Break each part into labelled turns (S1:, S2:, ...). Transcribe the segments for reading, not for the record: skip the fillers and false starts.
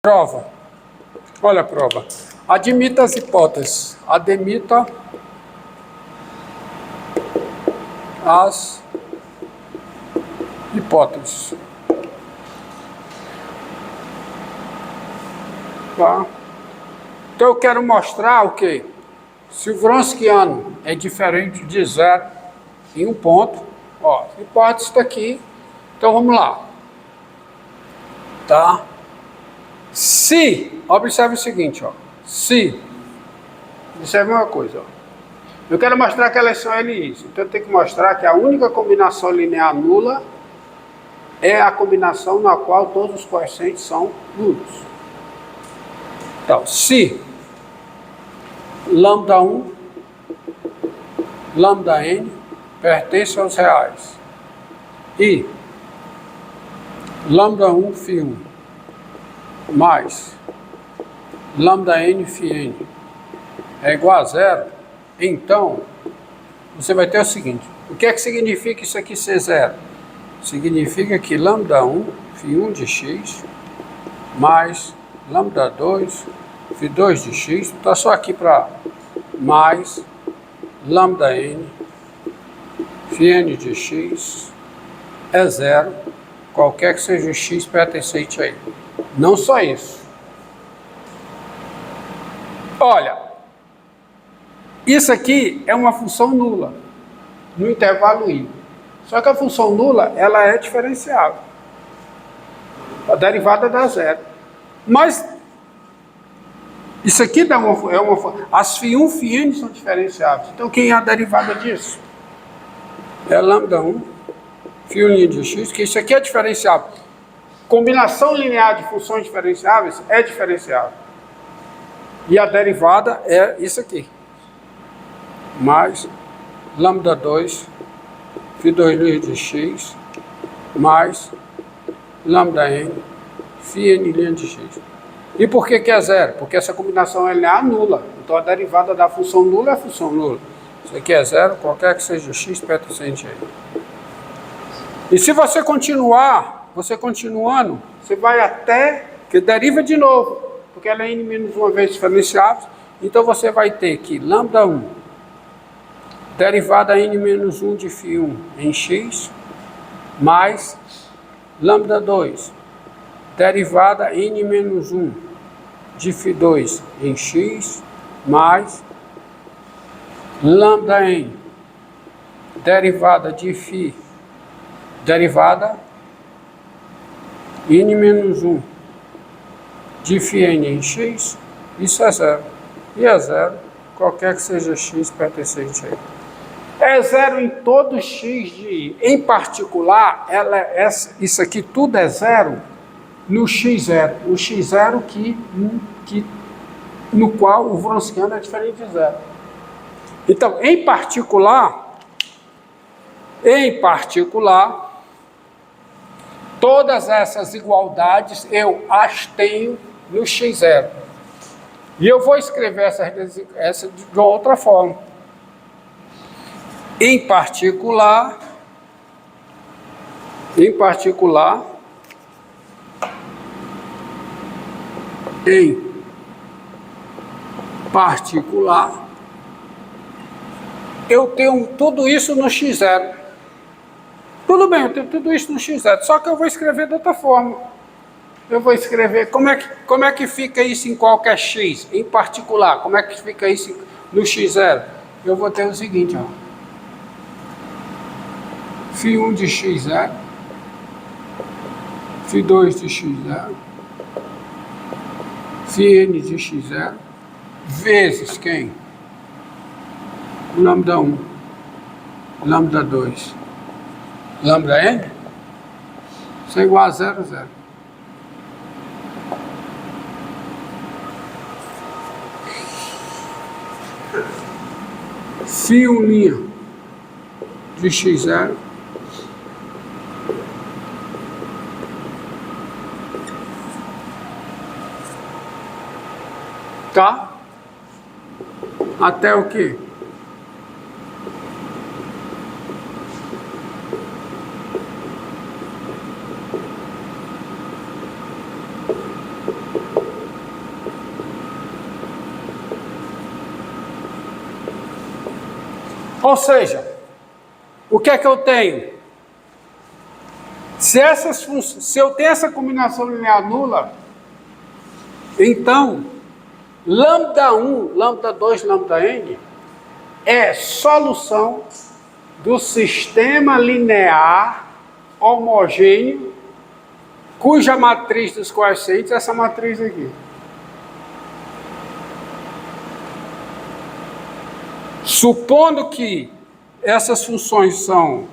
S1: Prova. Olha a prova. Admita as hipóteses. Admita as hipóteses. Tá? Então eu quero mostrar o quê? Se o Wronskiano é diferente de zero em um ponto, ó, a hipótese está aqui. Então vamos lá. Tá? Se, observe o seguinte, ó, se, observe uma coisa, ó, eu quero mostrar que elas são LIs, então eu tenho que mostrar que a única combinação linear nula é a combinação na qual todos os coeficientes são nulos. Então, se lambda 1, lambda n pertence aos reais e lambda 1 φ1 mais lambda n φn é igual a zero, então você vai ter o seguinte: o que é que significa isso aqui ser zero? Significa que lambda 1 φ1 de x mais lambda 2 φ2 de x, está só aqui para mais lambda n φn de x é zero, qualquer que seja o x pertencente a ele. Não só isso. Olha, isso aqui é uma função nula no intervalo i. Só que a função nula, ela é diferenciável. A derivada dá zero. Mas isso aqui dá as φ1 e φn são diferenciáveis. Então quem é a derivada disso? É lambda 1 φ1 de x, que isso aqui é diferenciável. Combinação linear de funções diferenciáveis é diferenciável. E a derivada é isso aqui. Mais lambda 2 φ2 de x mais lambda n φn de x. E por que é zero? Porque essa combinação é linear nula. Então a derivada da função nula é a função nula. Isso aqui é zero, qualquer que seja o x pertencente a ele. E se você continuar, você continuando, você vai até que deriva de novo, porque ela é n menos uma vez diferenciável. Então você vai ter que lambda 1 derivada n menos 1 de φ1 em x mais lambda 2 derivada n menos 1 de φ2 em x mais lambda n derivada de φ derivada n menos 1 de φn em x, isso é zero. E é zero, qualquer que seja x pertencente a ele. É zero em todo x de i. Em particular, isso aqui tudo é zero no x0. O x0 no qual o Wronskiano é diferente de zero. Então, em particular, todas essas igualdades eu as tenho no x0. E eu vou escrever essa de outra forma. Em particular, eu tenho tudo isso no x0. Tudo bem, eu tenho tudo isso no x0, só que eu vou escrever de outra forma. Eu vou escrever, como é que fica isso em qualquer x? Em particular, como é que fica isso no x0? Eu vou ter o seguinte, ó. φ1 de x0, φ2 de x0, φn de x0, vezes quem? Lambda 1, lambda 2, lambda n, isso é igual a 0, 0. φ1' de x0 tá? Até o quê? Ou seja, o que é que eu tenho? Se eu tenho essa combinação linear nula, então, lambda 1, lambda 2, lambda n é solução do sistema linear homogêneo, cuja matriz dos coeficientes é essa matriz aqui. Supondo que essas funções são...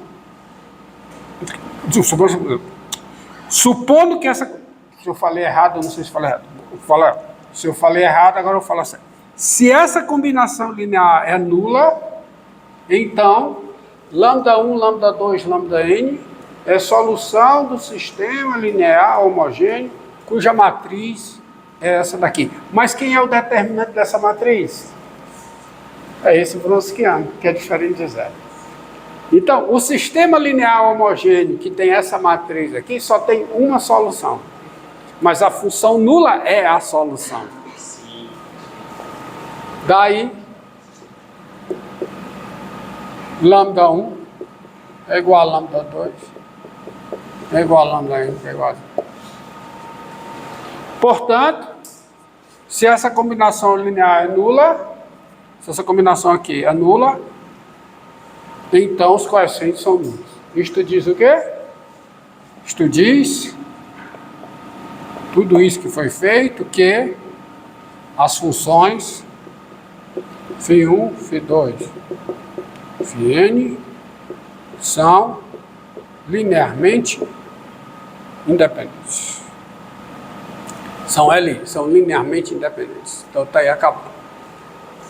S1: Supondo que essa... Se eu falei errado, eu não sei se falei errado. Se eu falei errado, agora eu falo assim. Se essa combinação linear é nula, então, lambda 1, lambda 2, lambda n é solução do sistema linear homogêneo, cuja matriz é essa daqui. Mas quem é o determinante dessa matriz? É esse Wronskiano, que é diferente de zero. Então, o sistema linear homogêneo que tem essa matriz aqui só tem uma solução. Mas a função nula é a solução. Daí, lambda 1 é igual a lambda 2, é igual a lambda n, é igual a 0. Portanto, se essa combinação linear é nula, se essa combinação aqui é nula, então os coeficientes são nulos. Isto diz o quê? Isto diz, tudo isso que foi feito, que as funções φ1, φ2, φn são linearmente independentes. São linearmente independentes. Então está aí acabado.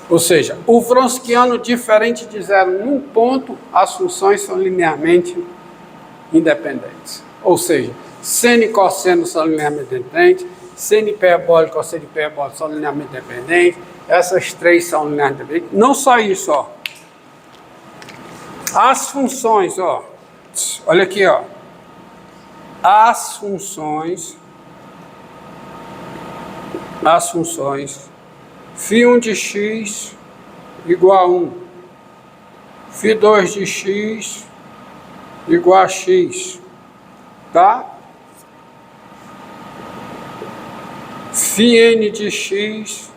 S1: Ou seja, o Wronskiano, diferente de zero num ponto, as funções são linearmente independentes. Ou seja, seno e cosseno são linearmente independentes, seno hiperbólico e cosseno hiperbólico são linearmente independentes, essas três são linearmente independentes. Não só isso, ó. As funções, ó. Olha aqui, ó. As funções φ1 de x igual a 1, φ2 de x igual a x, tá? φn de x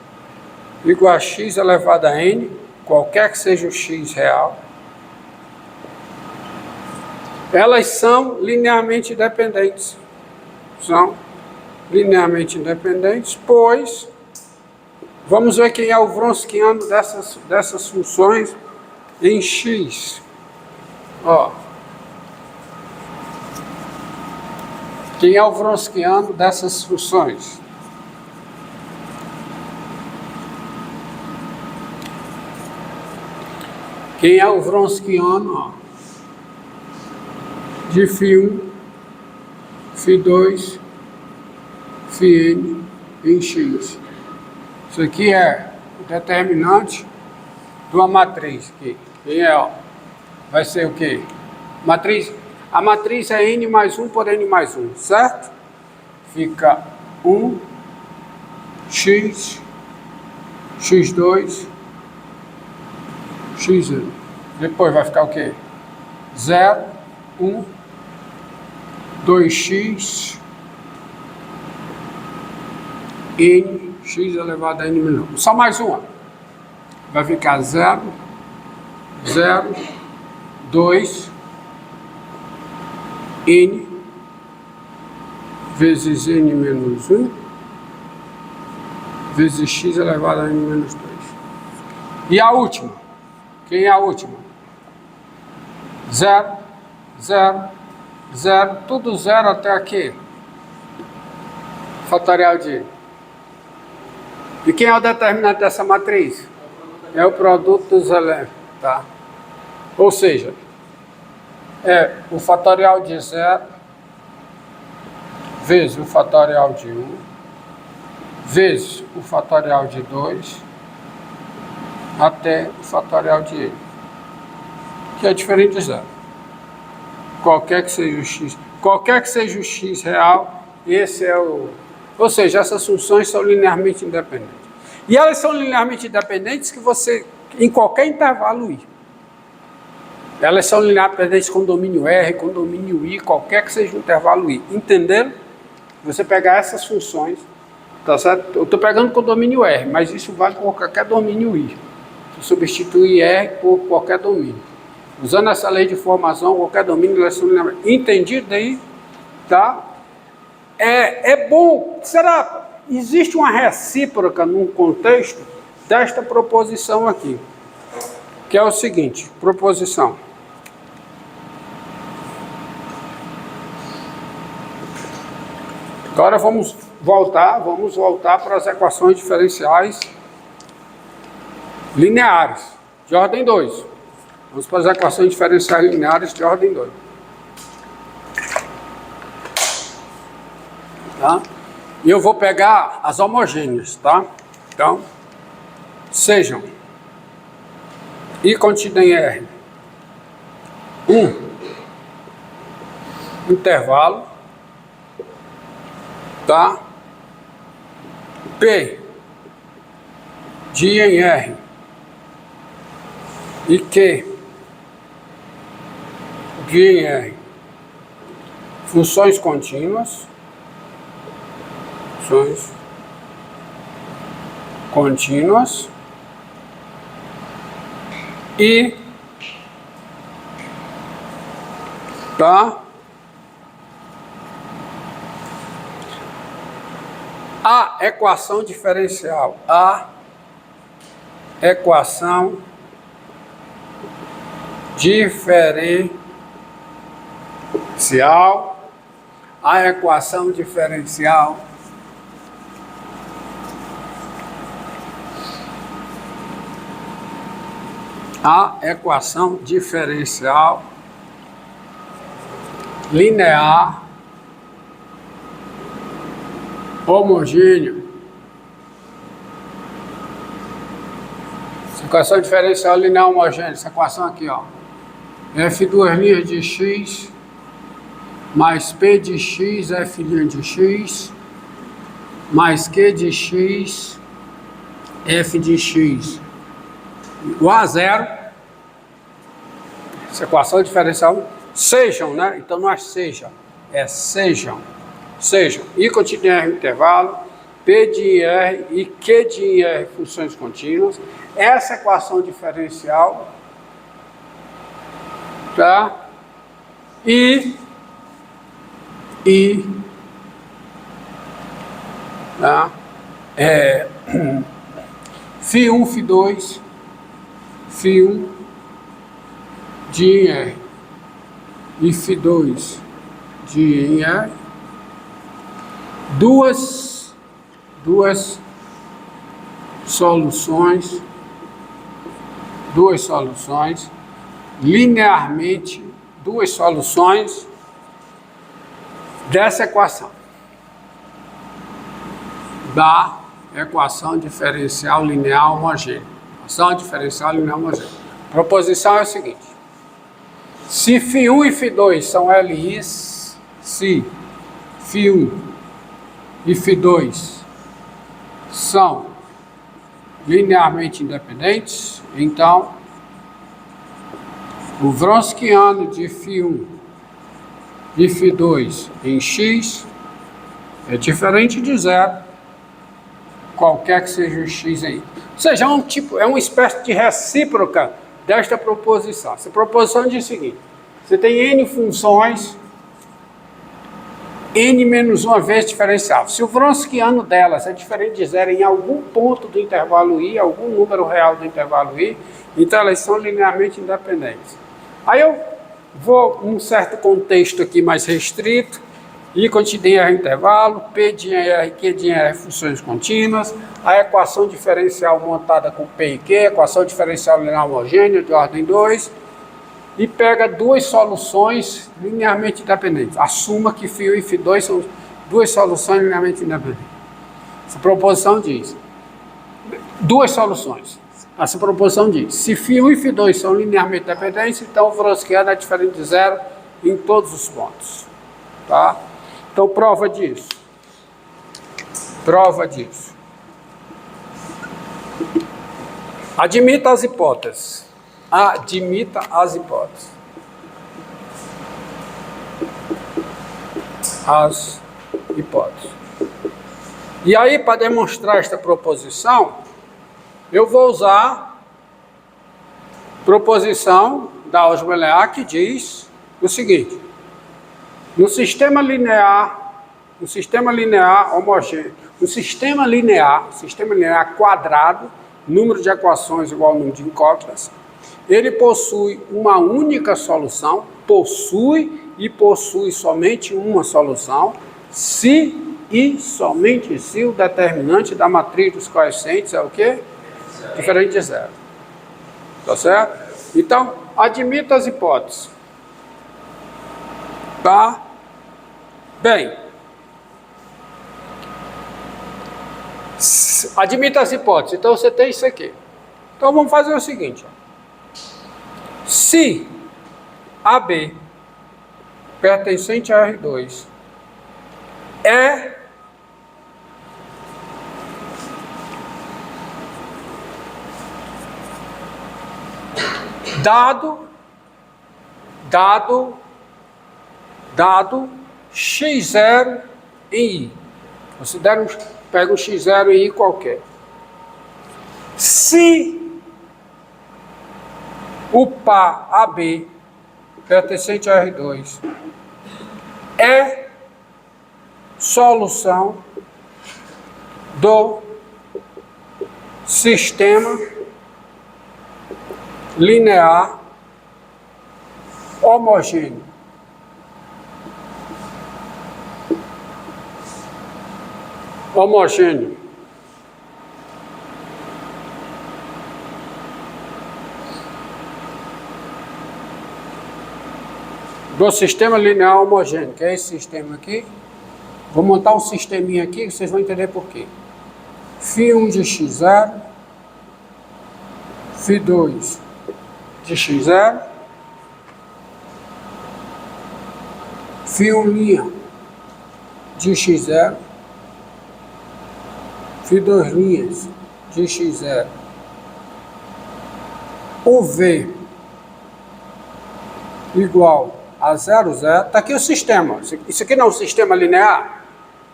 S1: igual a x elevado a n, qualquer que seja o x real. Elas são linearmente independentes. São linearmente independentes, pois vamos ver quem é o Wronskiano dessas funções em x. Ó. Quem é o Wronskiano dessas funções? Quem é o Wronskiano, ó, de φ1, φ2, φn em x? Isso aqui é o determinante de uma matriz. Aqui. Quem é? Ó? Vai ser o quê? A matriz é n mais 1 por n mais 1, certo? Fica 1, x, x2, xn. Depois vai ficar o quê? 0, 1, 2x, n, x elevado a n menos 1. Só mais uma. Vai ficar 0, 0, 2, n, vezes n menos 1, vezes x elevado a n menos 2. E a última? Quem é a última? 0, 0, 0, tudo 0 até aqui. Fatorial de... E quem é o determinante dessa matriz? É o produto dos elementos, tá? Ou seja, é o fatorial de 0 vezes o fatorial de 1 vezes o fatorial de 2 até o fatorial de n, que é diferente de 0. Qualquer que seja o x real, esse é o... Ou seja, essas funções são linearmente independentes. E elas são linearmente independentes que você, em qualquer intervalo i. Elas são lineares dependentes com domínio R, com domínio I, qualquer que seja o intervalo I. Entenderam? Você pegar essas funções, tá certo? Eu estou pegando com domínio R, mas isso vale por qualquer domínio I. Você substitui R por qualquer domínio. Usando essa lei de formação, qualquer domínio, elas são lineares. Entendido aí? Tá? É bom. Será? Existe uma recíproca num contexto desta proposição aqui, que é o seguinte, proposição. Agora vamos voltar para as equações diferenciais lineares, de ordem 2. Vamos para as equações diferenciais lineares de ordem 2. Tá? E eu vou pegar as homogêneas, tá? Então, sejam I contida em R, intervalo, tá? P de I em R e Q de I em R, funções contínuas, e tá? A equação diferencial, a equação diferencial, a equação diferencial linear homogênea. Essa equação diferencial linear homogênea, essa equação aqui, ó. F2' de x mais P de x, F' de x, mais Q de x, F de x, igual a zero. Essa equação diferencial, sejam, né? Então não é seja, é sejam. Sejam I contida em R intervalo, P de R e Q de R funções contínuas. Essa equação diferencial, tá? Tá? Φ1, Φ2, Φ1 de I em R e Φ2 de I em R. Duas soluções linearmente, duas soluções dessa equação, da equação diferencial linear homogênea. Equação diferencial linear homogênea. A proposição é a seguinte: se Φ1 e Φ2 são LIs, se Φ1 e Φ2 são linearmente independentes, então o Wronskiano de Φ1 e Φ2 em x é diferente de zero, qualquer que seja o x aí. Ou seja, é uma espécie de recíproca desta proposição. Essa proposição diz o seguinte: você tem n funções, n menos uma vez diferenciável. Se o Wronskiano delas é diferente de zero em algum ponto do intervalo I, algum número real do intervalo I, então elas são linearmente independentes. Aí eu vou num certo contexto aqui mais restrito, I contida em R intervalo, P de R, Q de R funções contínuas, a equação diferencial montada com P e Q, equação diferencial linear homogênea de ordem 2, e pega duas soluções linearmente independentes. Assuma que Φ1 e Φ2 são duas soluções linearmente independentes. Essa proposição diz, duas soluções. Essa proposição diz, se Φ1 e Φ2 são linearmente independentes, então o Wronskiano é diferente de zero em todos os pontos. Tá? Então, prova disso. Admita as hipóteses. Admita as hipóteses. As hipóteses. E aí, para demonstrar esta proposição, eu vou usar proposição da álgebra linear que diz o seguinte: no sistema linear homogêneo, no sistema linear quadrado, número de equações igual ao número de incógnitas, ele possui uma única solução, possui somente uma solução, se e somente se o determinante da matriz dos coeficientes é o quê? Diferente de zero. Tá certo? Então, admita as hipóteses. Tá? Bem. Admita as hipóteses. Então, você tem isso aqui. Então, vamos fazer o seguinte. Ó. Se AB pertencente a R2 é dado x0 em i. Pega um x0 em i qualquer. Se o par AB pertencente a R2 é solução do sistema linear homogêneo. Do sistema linear homogêneo, que é esse sistema aqui. Vou montar um sisteminha aqui que vocês vão entender por quê. Φ1 de x0, Φ2 de x0, Φ1' de x0, Φ2' de x0, o V igual a 0, 0. Está aqui o sistema. Isso aqui não é um sistema linear?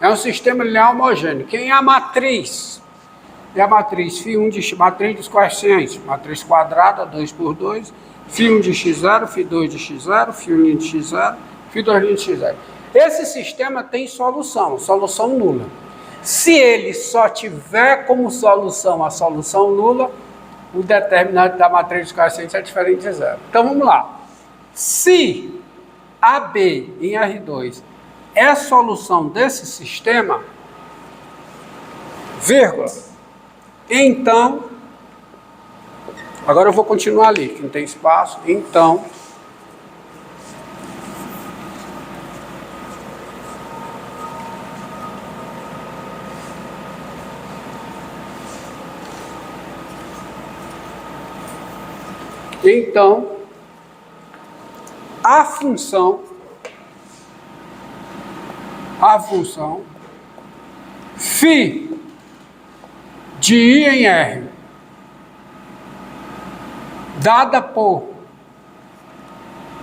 S1: É um sistema linear homogêneo. Quem é a matriz? É a matriz Φ1 de matriz dos coeficientes. Matriz quadrada, 2 por 2. Φ1 de x0, Φ2 de x0, Φ1' de x0, Φ2' de x0. Esse sistema tem solução nula. Se ele só tiver como solução a solução nula, o determinante da matriz dos coeficientes é diferente de zero. Então vamos lá. Se AB em R2 é solução desse sistema, vírgula, então, agora eu vou continuar ali, que não tem espaço, então, a função φ de I em R, dada por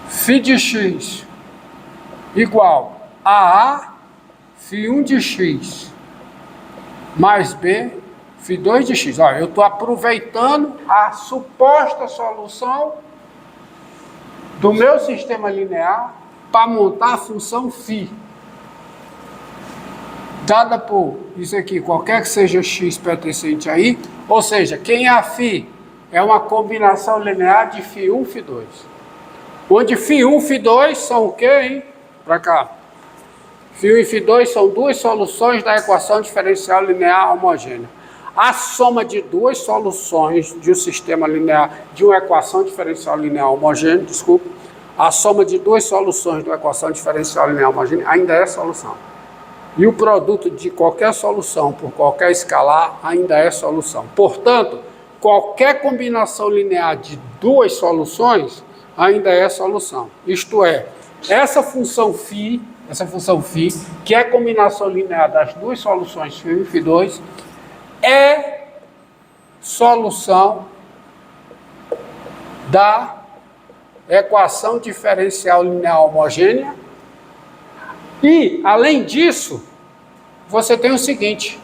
S1: φ de x igual a Φ1 de x mais B, Φ2 de x. Olha, eu estou aproveitando a suposta solução do meu sistema linear para montar a função φ. Dada por isso aqui, qualquer que seja x pertencente aí, ou seja, quem é a φ? É uma combinação linear de φ1 e φ2. Onde φ1 e φ2 são o quê, hein? Para cá. φ1 e φ2 são duas soluções da equação diferencial linear homogênea. A soma de duas soluções de um sistema linear, de uma equação diferencial linear homogênea, a soma de duas soluções de uma equação diferencial linear homogênea ainda é solução. E o produto de qualquer solução por qualquer escalar ainda é solução. Portanto, qualquer combinação linear de duas soluções ainda é solução. Isto é, essa função φ, que é a combinação linear das duas soluções φ1 e φ2, é solução da equação diferencial linear homogênea. E, além disso, você tem o seguinte: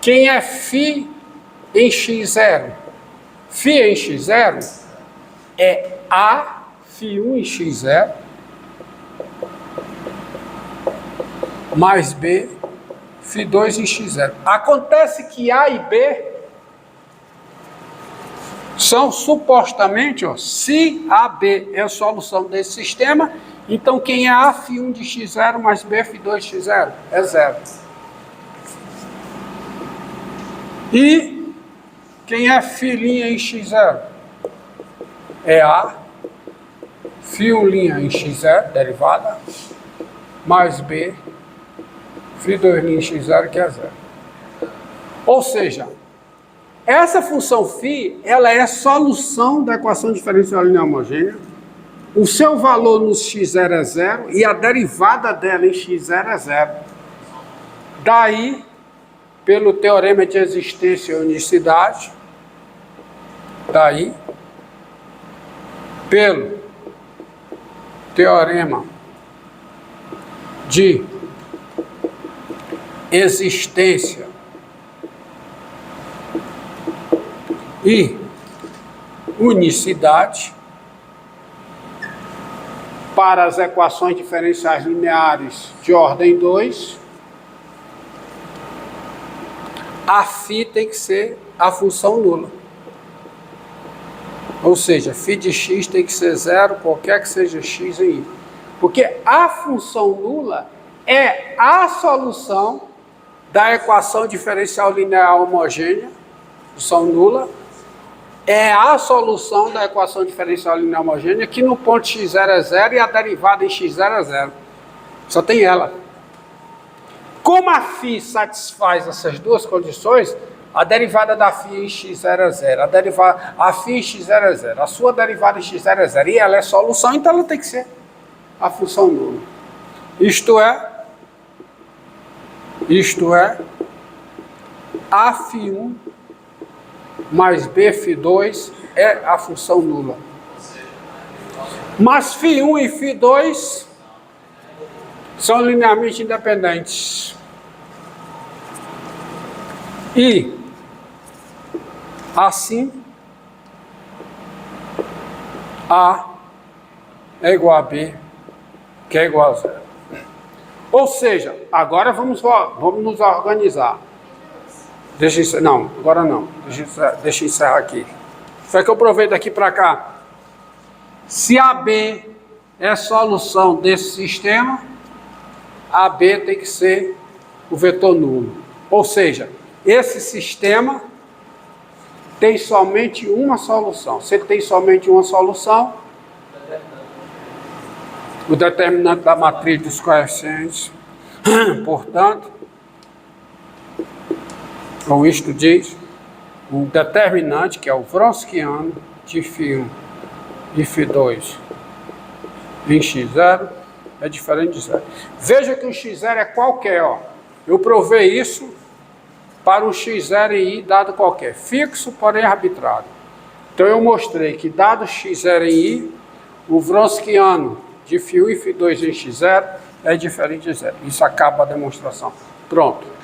S1: quem é φ em x0? Φ em x0 é A φ1 em x0 mais B φ2 em x0. Acontece que A e B são supostamente, ó, se AB é a solução desse sistema, então quem é A φ1 de x0 mais B φ2 de x0 é zero. E quem é φ' em x0 é A φ1' em x0, derivada, mais B φ2' em x0, que é zero. Ou seja, essa função φ, ela é a solução da equação diferencial linear homogênea. O seu valor no x0 é zero e a derivada dela em x0 é zero. Daí, pelo teorema de existência e unicidade, pelo teorema de existência e unicidade, para as equações diferenciais lineares de ordem 2, a φ tem que ser a função nula. Ou seja, φ de x tem que ser zero, qualquer que seja x em y. Porque a função nula é a solução da equação diferencial linear homogênea, função nula, é a solução da equação diferencial linear homogênea, que no ponto x0 é zero e a derivada em x0 é zero. Só tem ela. Como a φ satisfaz essas duas condições, a derivada da φ em x0 é zero, a φ em x0 é zero, a sua derivada em x0 é zero, e ela é solução, então ela tem que ser a função nula. Isto é, a φ1 mais B φ2 é a função nula. Mas φ1 e φ2 são linearmente independentes. E, assim, A é igual a B, que é igual a zero. Ou seja, agora vamos nos organizar. Agora não. Deixa eu encerrar aqui. Só que eu aproveito aqui para cá. Se AB é a solução desse sistema, AB tem que ser o vetor nulo. Ou seja, esse sistema tem somente uma solução. Se ele tem somente uma solução, o determinante da matriz dos coeficientes, portanto, ou isto diz, o determinante, que é o Wronskiano, de φ1 e φ2 em x0, é diferente de zero. Veja que o x0 é qualquer, ó. Eu provei isso para um x0 em i dado qualquer, fixo, porém arbitrário. Então eu mostrei que dado x0 em i, o Wronskiano de φ1 e φ2 em x0 é diferente de zero. Isso acaba a demonstração. Pronto.